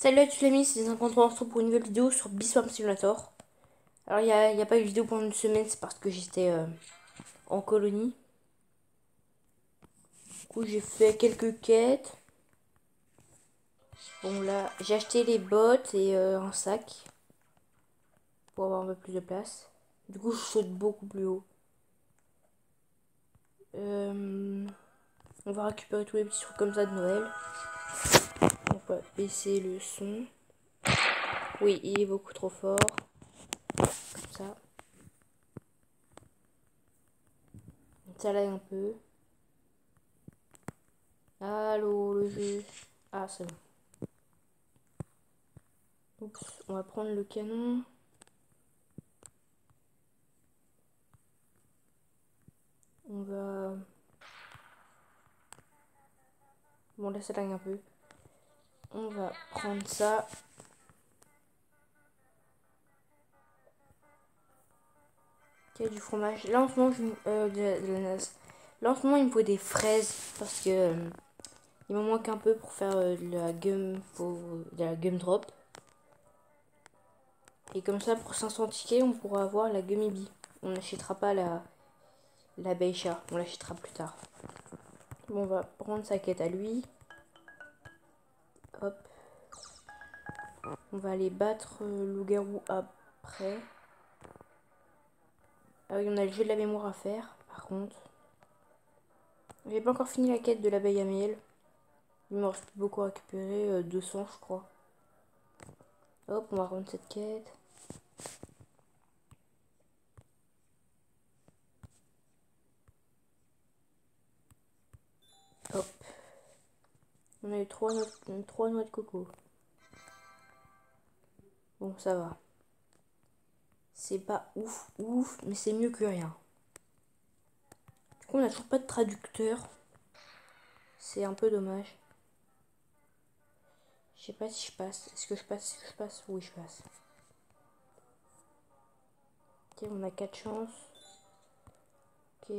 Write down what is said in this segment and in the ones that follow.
Salut à tous les amis, c'est 53, on se retrouve pour une nouvelle vidéo sur Bee Swarm Simulator. Alors il y a pas eu de vidéo pendant une semaine, c'est parce que j'étais en colonie. Du coup j'ai fait quelques quêtes. Bon là, j'ai acheté les bottes et un sac pour avoir un peu plus de place. Du coup je saute beaucoup plus haut. On va récupérer tous les petits trucs comme ça de Noël. On va baisser le son. Oui, il est beaucoup trop fort. Comme ça. Ça lag un peu. Allô le jeu. Ah c'est bon. Oups, on va prendre le canon. On va... Bon là ça lag un peu. On va prendre ça. Il y a du fromage. Là en ce moment, de la nasse. Là en ce moment il me faut des fraises. Parce que il m'en manque un peu pour faire de la gum drop. Et comme ça pour 500 tickets on pourra avoir la gummy bee. On n'achètera pas la Beisha. On l'achètera plus tard. Bon, on va prendre sa quête à lui. Hop. On va aller battre le loup-garou après. Ah oui, on a le jeu de la mémoire à faire, par contre. J'ai pas encore fini la quête de l'abeille à miel. Il me reste plus beaucoup à récupérer, 200 je crois. Hop, on va rendre cette quête. Hop. On a eu 3 noix de coco. Bon, ça va. C'est pas ouf, ouf, mais c'est mieux que rien. Du coup, on a toujours pas de traducteur. C'est un peu dommage. Je sais pas si je passe. Est-ce que je passe? Est-ce que je passe? Oui, je passe. Ok, on a 4 chances. Ok.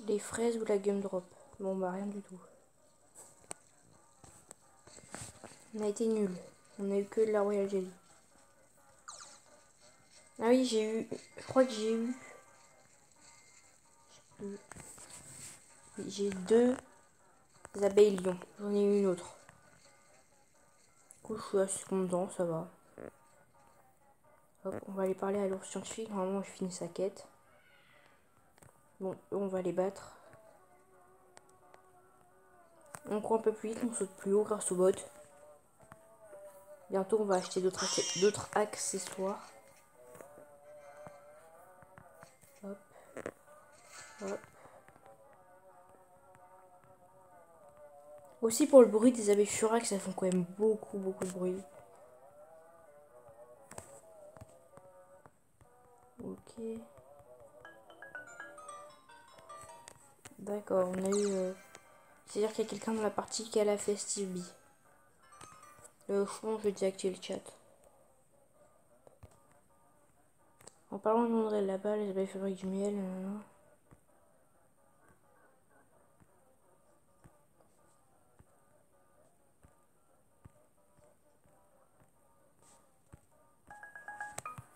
Les fraises ou la gumdrop? Bon, bah rien du tout. On a été nul. On a eu que de la Royal Jelly. Ah oui, j'ai eu... Je crois que j'ai eu... J'ai 2 abeilles lions. J'en ai eu une autre. Du coup, je suis assez content, ça va. Hop, on va aller parler à l'ours scientifique. Normalement, je finis sa quête. Bon, eux, on va les battre. On court un peu plus vite, on saute plus haut grâce aux bottes. Bientôt, on va acheter d'autres accessoires. Hop, hop. Aussi pour le bruit des abeilles furax, ça font quand même beaucoup, beaucoup de bruit. Ok. D'accord, on a eu... C'est-à-dire qu'il y a quelqu'un dans la partie qui a la Festive Bee. Je pense que je vais désactiver le chat. En parlant de André là-bas, les abeilles fabriquent du miel.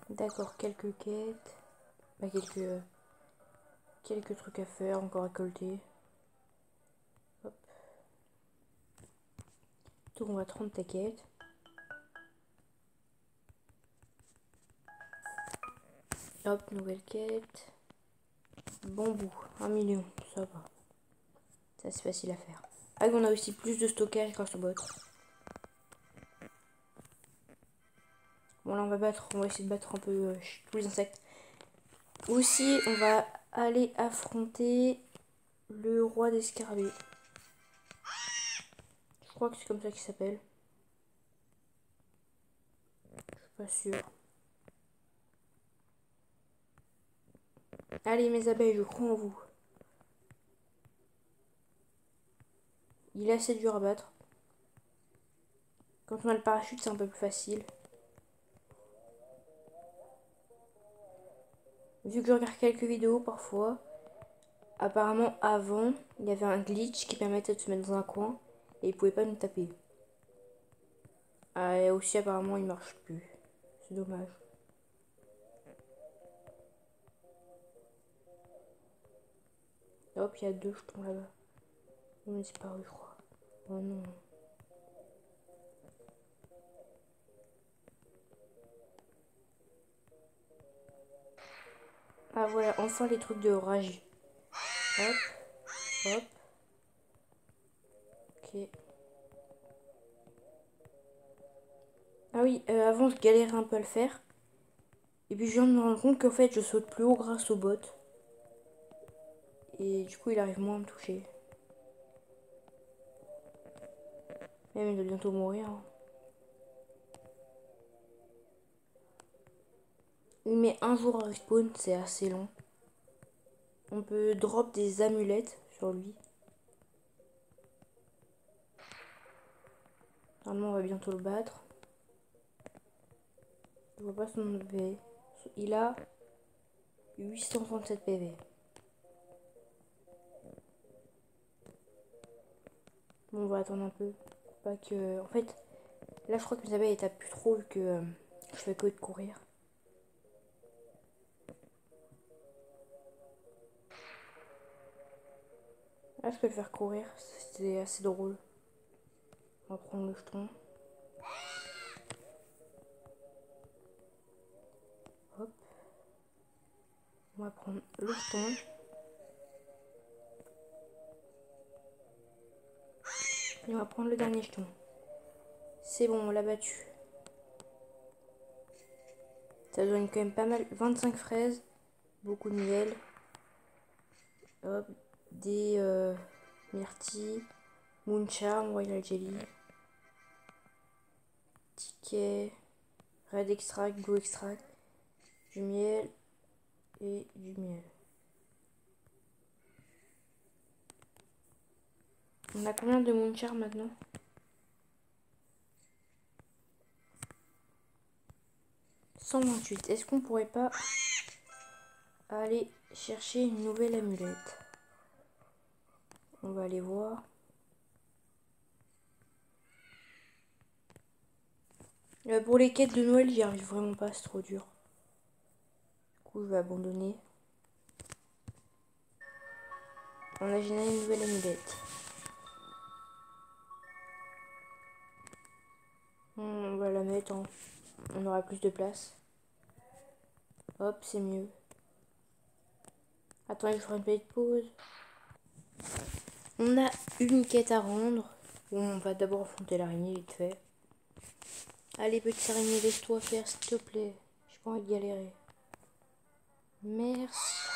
D'accord, quelques quêtes. Bah, quelques trucs à faire, encore à colter. Hop. Tout, on va 30 ta quête. Hop, nouvelle quête. Bambou, 1 million, ça va. Ça c'est facile à faire. Ah, on a aussi plus de stockage grâce au bot. Bon là on va essayer de battre un peu tous les insectes. Aussi on va aller affronter le roi des scarabées. Je crois que c'est comme ça qu'il s'appelle. Je suis pas sûre. Allez mes abeilles, je crois en vous. Il est assez dur à battre. Quand on a le parachute, c'est un peu plus facile. Vu que je regarde quelques vidéos parfois, apparemment avant, il y avait un glitch qui permettait de se mettre dans un coin et il pouvait pas nous taper. Ah, et aussi apparemment il marche plus. C'est dommage. Hop, il y a 2 jetons là-bas. Ils ont disparu, je crois. Oh non. Ah voilà, enfin les trucs de rage. Hop, hop. Ok. Ah oui, avant je galérais un peu à le faire. Et puis je viens de me rendre compte qu'en fait je saute plus haut grâce au bot. Et du coup il arrive moins à me toucher. Même il doit bientôt mourir. Il met un jour à respawn, c'est assez long. On peut drop des amulettes sur lui. Normalement on va bientôt le battre. Je vois pas son nombre de PV. Il a 837 PV. Bon, on va attendre un peu. Pas que. En fait, là je crois que mes abeilles tapent plus trop vu que je fais que de courir. Là je peux le faire courir, c'est assez drôle. On va prendre le jeton. Hop. On va prendre le jeton. Et on va prendre le dernier jeton. C'est bon, on l'a battu. Ça donne quand même pas mal. 25 fraises. Beaucoup de miel. Hop. Des myrtilles. Mooncharm, Royal Jelly. Ticket. Red Extract, Blue Extract. Du miel. Et du miel. On a combien de Moonchar maintenant? 128. Est-ce qu'on pourrait pas aller chercher une nouvelle amulette? On va aller voir. Pour les quêtes de Noël, j'y arrive vraiment pas, c'est trop dur. Du coup, je vais abandonner. On a généré une nouvelle amulette. On va la mettre en... On aura plus de place. Hop, c'est mieux. Attends, je ferai une petite pause. On a une quête à rendre. Bon, on va d'abord affronter l'araignée vite fait. Allez, petite araignée, laisse-toi faire, s'il te plaît. J'ai pas envie de galérer. Merci.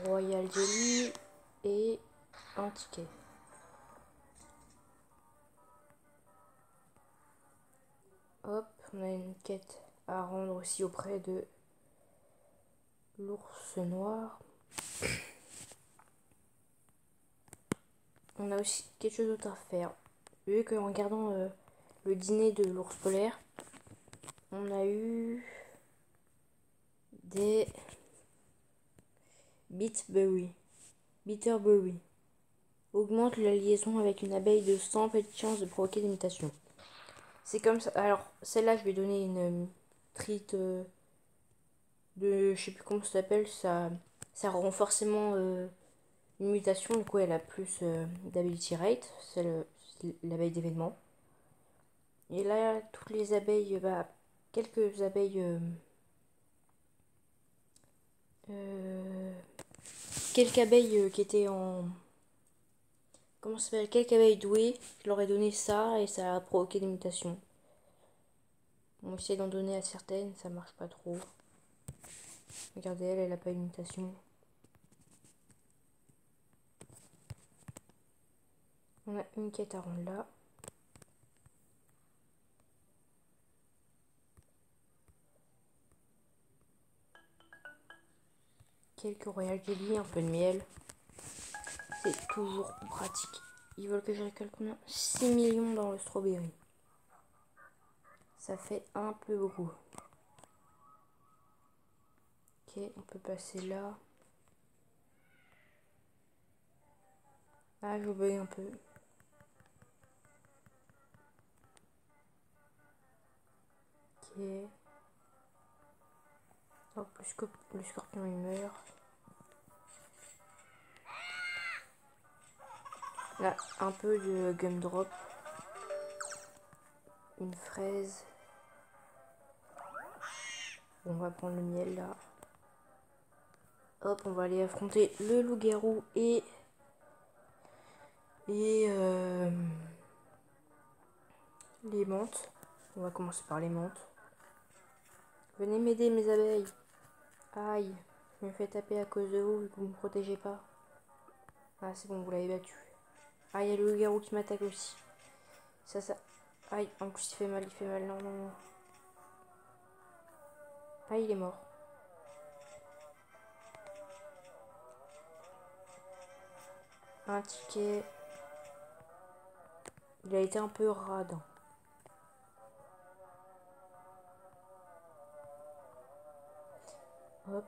Royal Jelly et un ticket. Hop, on a une quête à rendre aussi auprès de l'ours noir. On a aussi quelque chose d'autre à faire. Vu qu'en regardant le dîner de l'ours polaire, on a eu des Bitterberry. Augmente la liaison avec une abeille de 100 petites chances de provoquer des mutations. C'est comme ça. Alors, celle-là, je vais donner une treat de. Je sais plus comment ça s'appelle. Ça rend forcément une mutation. Du coup, elle a plus d'ability rate. C'est l'abeille d'événement. Et là, toutes les abeilles. Quelques abeilles. Quelques abeilles qui étaient en. Comment ça s'appelle? Quelques abeilles douées. Je leur ai donné ça et ça a provoqué des mutations. On essaie d'en donner à certaines, ça marche pas trop. Regardez, elle a pas une mutation. On a une quête à rendre là. Quelques Royal Jelly, un peu de miel. C'est toujours pratique. Ils veulent que je récolte combien? 6 millions dans le strawberry. Ça fait un peu beaucoup. Ok, on peut passer là. Ah, je bug un peu. Ok. Hop, le scorpion il meurt. Là, un peu de gumdrop. Une fraise. Bon, on va prendre le miel là. Hop, on va aller affronter le loup-garou et les menthes. On va commencer par les menthes. Venez m'aider mes abeilles. Aïe, je me fais taper à cause de vous vu que vous me protégez pas. Ah c'est bon, vous l'avez battu. Ah, il y a le loup-garou qui m'attaque aussi. Ça. Aïe, en plus il fait mal. Non, non, non. Ah, il est mort. Un ticket. Il a été un peu rade. Hop.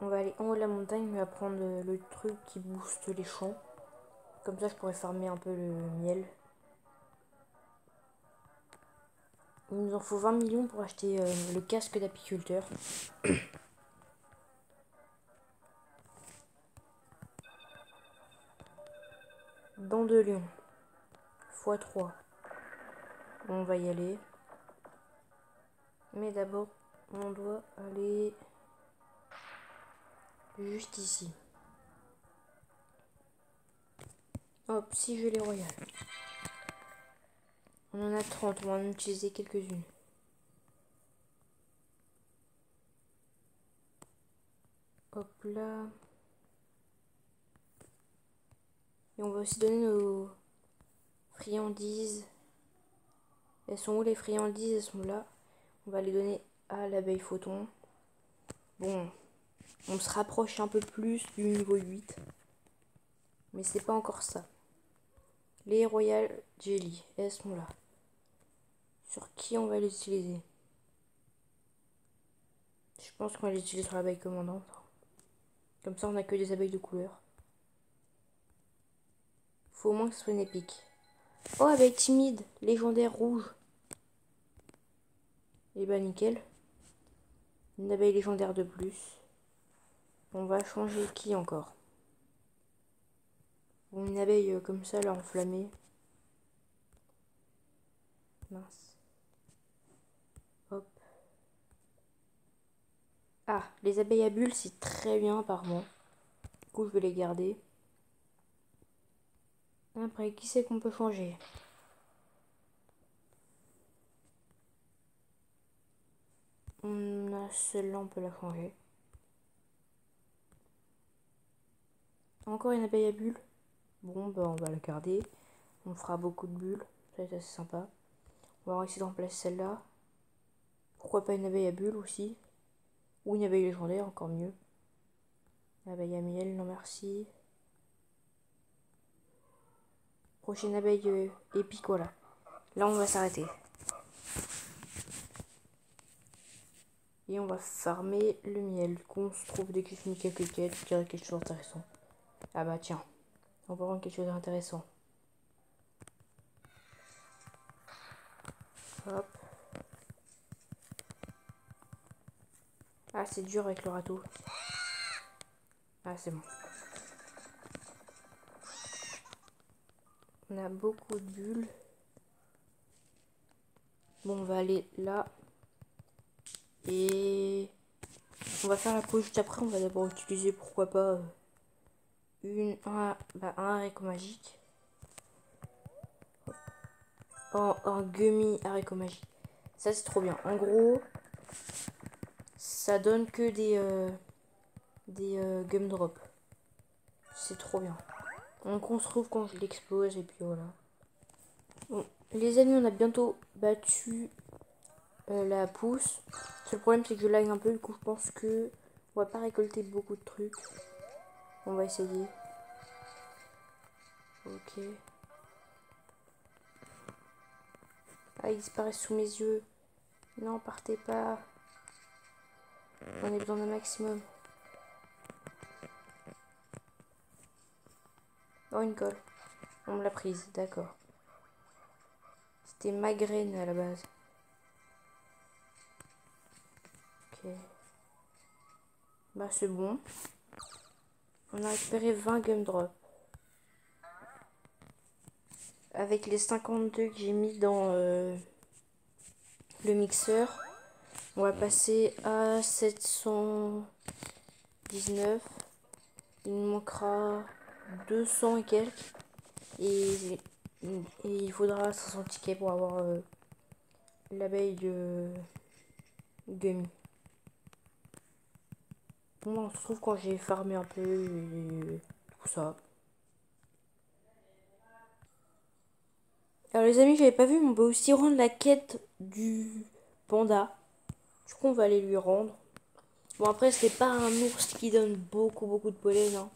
On va aller en haut de la montagne, on va prendre le truc qui booste les champs. Comme ça, je pourrais farmer un peu le miel. Il nous en faut 20 millions pour acheter le casque d'apiculteur. Dents de lion. x3. On va y aller. Mais d'abord, on doit aller juste ici. Hop, si je les royales. On en a 30, on va en utiliser quelques-unes. Hop là. Et on va aussi donner nos friandises. Elles sont où les friandises? Elles sont là. On va les donner à l'abeille photon. Bon, on se rapproche un peu plus du niveau 8. Mais c'est pas encore ça. Les Royal Jelly, elles sont là. Sur qui on va les utiliser? Je pense qu'on va les utiliser sur l'abeille commandante. Comme ça, on a que des abeilles de couleur. Faut au moins que ce soit une épique. Oh, abeille timide, légendaire rouge. Et bah nickel. Une abeille légendaire de plus. On va changer qui encore? Bon, une abeille comme ça, là, enflammée. Mince. Hop. Ah, les abeilles à bulles, c'est très bien apparemment. Du coup, je vais les garder. Après, qui c'est qu'on peut changer? On a celle-là, on peut la changer. Encore une abeille à bulles. Bon, bah on va la garder. On fera beaucoup de bulles. Ça va être assez sympa. On va essayer de remplacer celle-là. Pourquoi pas une abeille à bulles aussi? Ou une abeille légendaire, encore mieux. Abeille à miel, non merci. Prochaine abeille épique, voilà. Là, on va s'arrêter. Et on va farmer le miel. Du coup, on se trouve dès que je finis quelques quêtes. Je dirais quelque chose d'intéressant. Ah bah tiens, on va prendre quelque chose d'intéressant. Hop. Ah, c'est dur avec le râteau. Ah, c'est bon. On a beaucoup de bulles. Bon, on va aller là. Et on va faire la pause juste après. On va d'abord utiliser, pourquoi pas, un haricot magique. Oh, un gummy haricot magique. Ça, c'est trop bien. En gros, ça donne que des gumdrops. C'est trop bien. Donc, on se retrouve quand je l'explose. Et puis voilà. Bon, les amis, on a bientôt battu la pousse. Le problème, c'est que je lag un peu. Du coup, je pense que on va pas récolter beaucoup de trucs. On va essayer. Ok. Ah, il disparaît sous mes yeux. Non, partez pas. On a besoin d'un maximum. Oh, une colle. On me l'a prise, d'accord. C'était ma graine à la base. Ok. Bah c'est bon. On a récupéré 20 gumdrops. Avec les 52 que j'ai mis dans le mixeur, on va passer à 719. Il nous manquera 200 et quelques. Et il faudra 500 tickets pour avoir l'abeille de Gummy. Bon, on se retrouve quand j'ai farmé un peu et tout ça. Alors les amis, j'avais pas vu, mais on peut aussi rendre la quête du panda. Du coup, on va aller lui rendre. Bon, après, c'est pas un ours qui donne beaucoup de pollen, hein.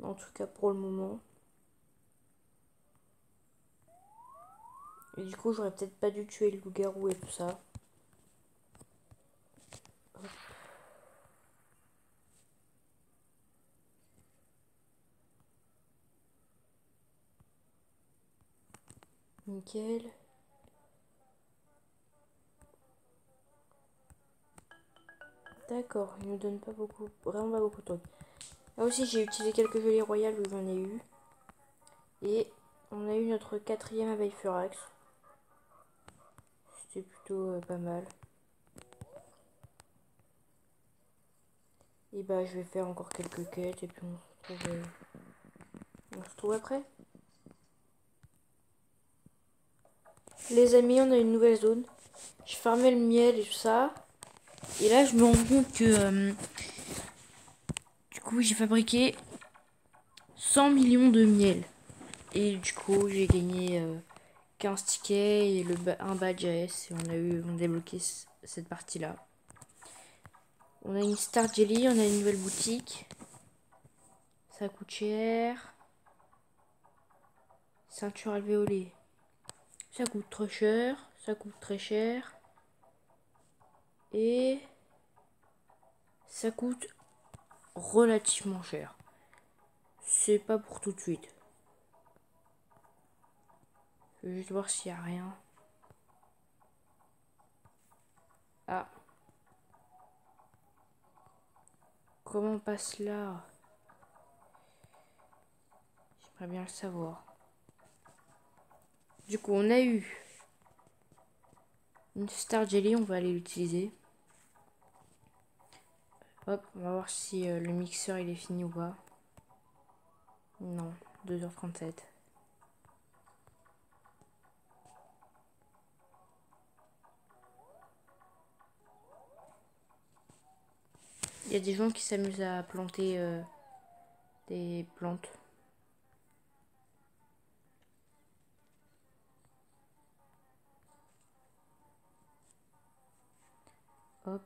En tout cas, pour le moment. Et du coup, j'aurais peut-être pas dû tuer le loup-garou et tout ça. Nickel. D'accord, il nous donne pas beaucoup, vraiment pas beaucoup de trucs. Là aussi, j'ai utilisé quelques gelées royales où j'en ai eu. Et on a eu notre 4e abeille furax. C'était plutôt pas mal. Et bah, je vais faire encore quelques quêtes et puis on se retrouve après. Les amis, on a une nouvelle zone. Je farmais le miel et tout ça. Et là, je me rends compte que du coup, j'ai fabriqué 100 millions de miel. Et du coup, j'ai gagné 15 tickets et un badge AS. Et on a débloqué cette partie-là. On a une Star Jelly, on a une nouvelle boutique. Ça coûte cher. Ceinture alvéolée. Ça coûte trop cher. Ça coûte très cher. Et ça coûte relativement cher. C'est pas pour tout de suite. Je vais juste voir s'il y a rien. Ah. Comment on passe là? J'aimerais bien le savoir. Du coup, on a eu une Star Jelly, on va aller l'utiliser. Hop, on va voir si le mixeur il est fini ou pas. Non, 2h37. Il y a des gens qui s'amusent à planter des plantes. Hop.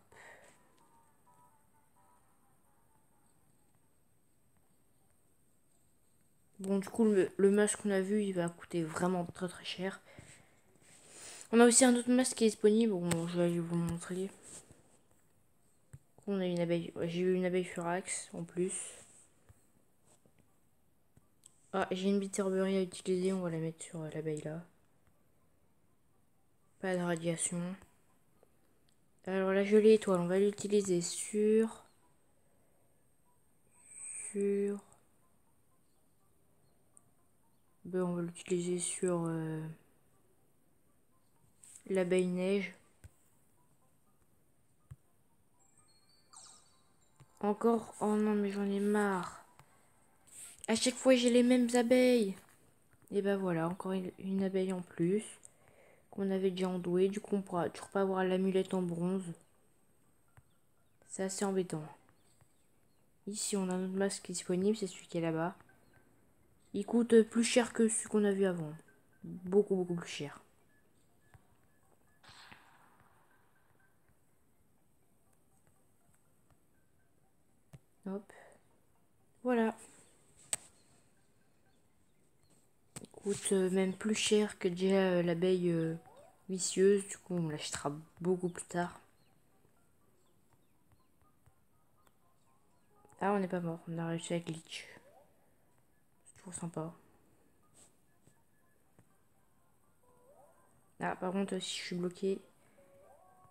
Bon, du coup, le masque qu'on a vu, il va coûter vraiment très cher. On a aussi un autre masque qui est disponible. Bon, je vais aller vous le montrer. On a une abeille. J'ai eu une abeille furax en plus. Ah, j'ai une bitterberie à utiliser. On va la mettre sur l'abeille là. Pas de radiation. Alors la gelée étoile, on va l'utiliser sur. Ben, on va l'utiliser sur l'abeille neige. Encore. Oh non, mais j'en ai marre. À chaque fois, j'ai les mêmes abeilles. Et ben voilà, encore une abeille en plus. Qu'on avait déjà endouée. Du coup, on pourra toujours pas avoir l'amulette en bronze. C'est assez embêtant. Ici, on a notre masque disponible. C'est celui qui est là-bas. Il coûte plus cher que celui qu'on a vu avant. Beaucoup plus cher. Hop. Voilà. Il coûte même plus cher que déjà l'abeille vicieuse. Du coup, on l'achètera beaucoup plus tard. Ah, on n'est pas mort. On a réussi à glitch. toujours sympa. Ah, par contre, si je suis bloqué,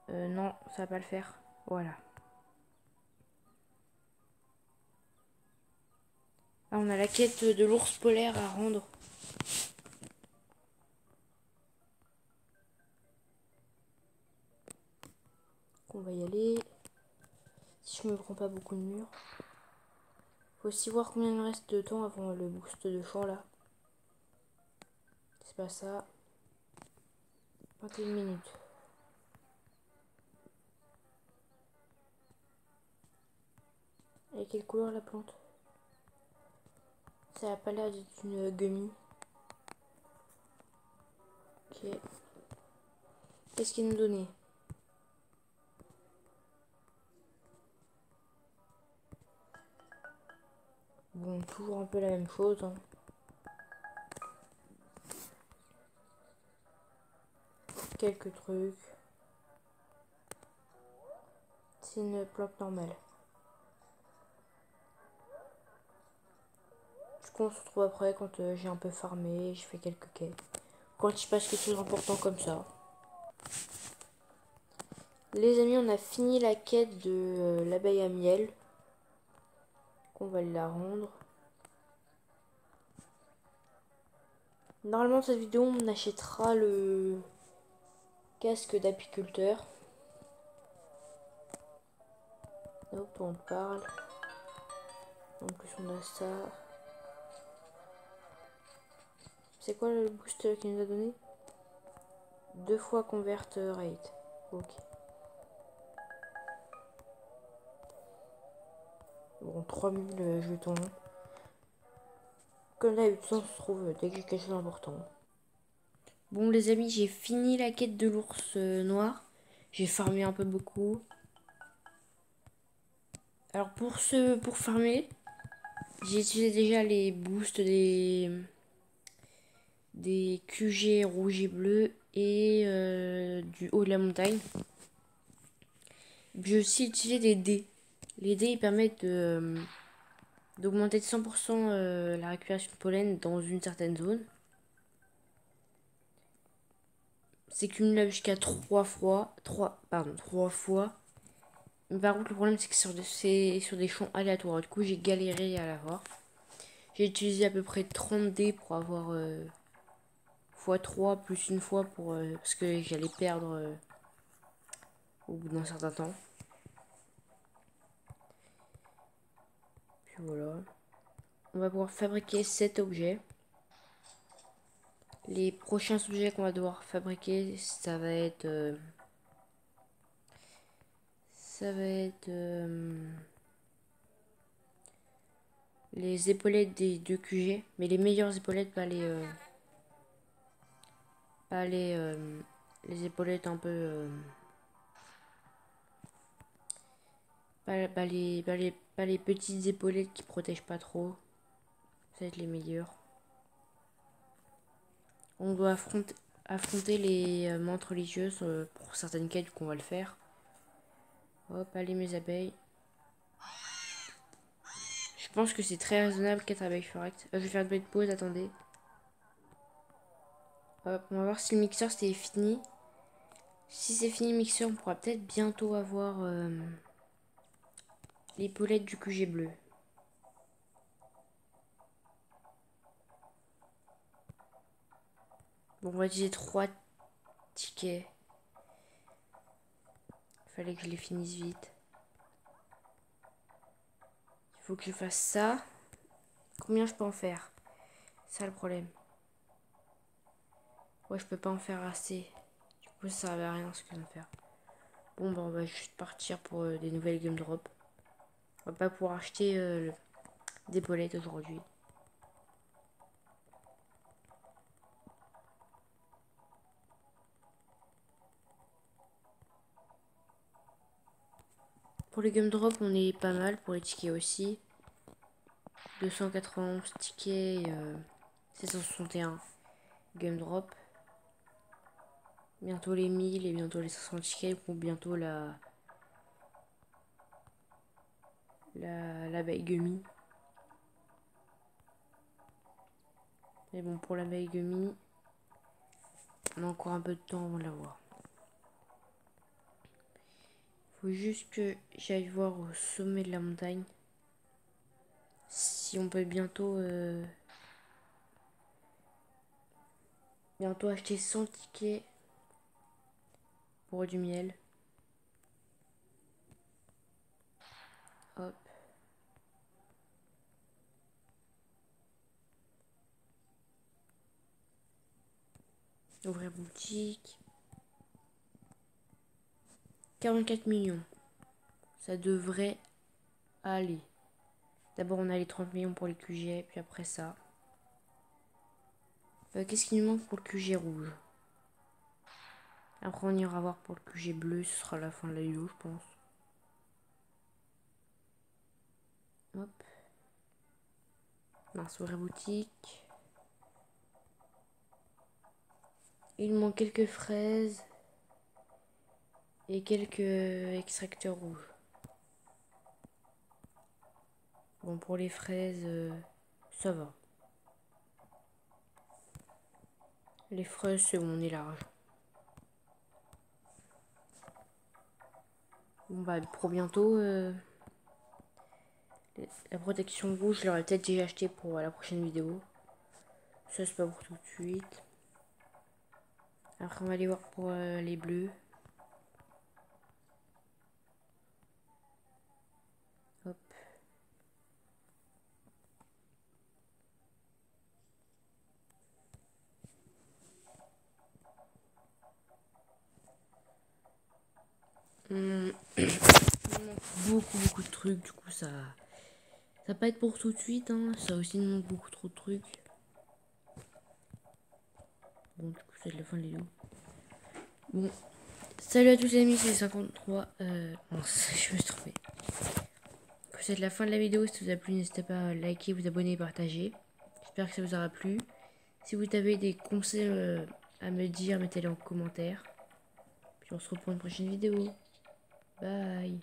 non, ça va pas le faire. Voilà. Ah, on a la quête de l'ours polaire à rendre. On va y aller. Si je me prends pas beaucoup de murs. Faut aussi voir combien il me reste de temps avant le boost de champ là. C'est pas ça. 21 minutes. Et quelle couleur la plante? Ça a pas l'air d'être une gummy. Ok. Qu'est-ce qu'il nous donnait? Bon, toujours un peu la même chose. Hein. Quelques trucs. C'est une plante normale. Du coup, on se retrouve après quand j'ai un peu farmé, je fais quelques quêtes. Quand il se passe quelque chose d'important comme ça. Les amis, on a fini la quête de l'abeille à miel. On va la rendre. Normalement, cette vidéo, on achètera le casque d'apiculteur. Hop, on parle. En plus, on a ça. C'est quoi le boost qu'il nous a donné? 2 fois convert rate. Ok. Bon, 3000 jetons. Comme d'habitude, on se trouve dès que j'ai quelque chose d'important. Bon, les amis, j'ai fini la quête de l'ours noir. J'ai farmé un peu beaucoup. Alors, pour farmer, j'ai utilisé déjà les boosts des QG rouge et bleu et du haut de la montagne. J'ai aussi utilisé des dés. Les dés ils permettent d'augmenter de 100% la récupération de pollen dans une certaine zone. C'est cumulable jusqu'à 3 fois. 3 fois. Mais par contre, le problème, c'est que c'est sur des champs aléatoires. Du coup, j'ai galéré à l'avoir. J'ai utilisé à peu près 30 dés pour avoir x3 plus une fois parce que j'allais perdre au bout d'un certain temps. Puis voilà. On va pouvoir fabriquer 7 objets. Les prochains objets qu'on va devoir fabriquer, ça va être les épaulettes des 2 QG, mais les meilleures épaulettes, pas les épaulettes un peu pas les petites épaulettes qui protègent pas trop. Ça va être les meilleures. On doit affronter les mantes religieuses pour certaines quêtes qu'on va le faire. Hop, allez mes abeilles. Je pense que c'est très raisonnable 4 abeilles correctes. Je vais faire une petite pause, attendez. Hop, on va voir si le mixeur c'est fini. Si c'est fini le mixeur, on pourra peut-être bientôt avoir l'épaulette du QG bleu. Bon, on va utiliser 3 tickets. Fallait que je les finisse vite. Il faut que je fasse ça. Combien je peux en faire? C'est ça le problème. Ouais, je peux pas en faire assez. Du coup, ça servait à rien ce que je viens de faire. Bon, bah, on va juste partir pour des nouvelles gumdrops. On va pas pouvoir acheter des bolettes aujourd'hui. Pour les gumdrops, on est pas mal. Pour les tickets aussi. 291 tickets, 761 gumdrops. Bientôt les 1000 et bientôt les 500 tickets pour bientôt l'abeille gummy. Mais bon, pour la Megumi, on a encore un peu de temps avant de l'avoir. Faut juste que j'aille voir au sommet de la montagne si on peut bientôt acheter 100 tickets pour du miel. Hop. Ouvrir boutique. 44 millions. Ça devrait aller. D'abord, on a les 30 millions pour les QG, puis après ça. Qu'est-ce qui nous manque pour le QG rouge? Après, on ira voir pour le QG bleu. Ce sera la fin de la vidéo, je pense. Hop. Mince, ouvrir boutique. Il manque quelques fraises. Et quelques extracteurs rouges. Bon, pour les fraises, ça va. Les fraises, c'est bon, on est large. Bon, bah, pour bientôt, la protection rouge, je l'aurais peut-être déjà acheté pour la prochaine vidéo. Ça, c'est pas pour tout de suite. Après, on va aller voir pour les bleus. Hop. Il manque beaucoup de trucs, du coup ça va pas être pour tout de suite, hein. Ça aussi il manque beaucoup trop de trucs. Bon, du coup c'est la fin de la vidéo. Bon, salut à tous les amis, c'est 53. Mince, je me suis trompé. C'est la fin de la vidéo. Si ça vous a plu, n'hésitez pas à liker, vous abonner et partager. J'espère que ça vous aura plu. Si vous avez des conseils à me dire, mettez-les en commentaire. Puis on se retrouve pour une prochaine vidéo. Bye.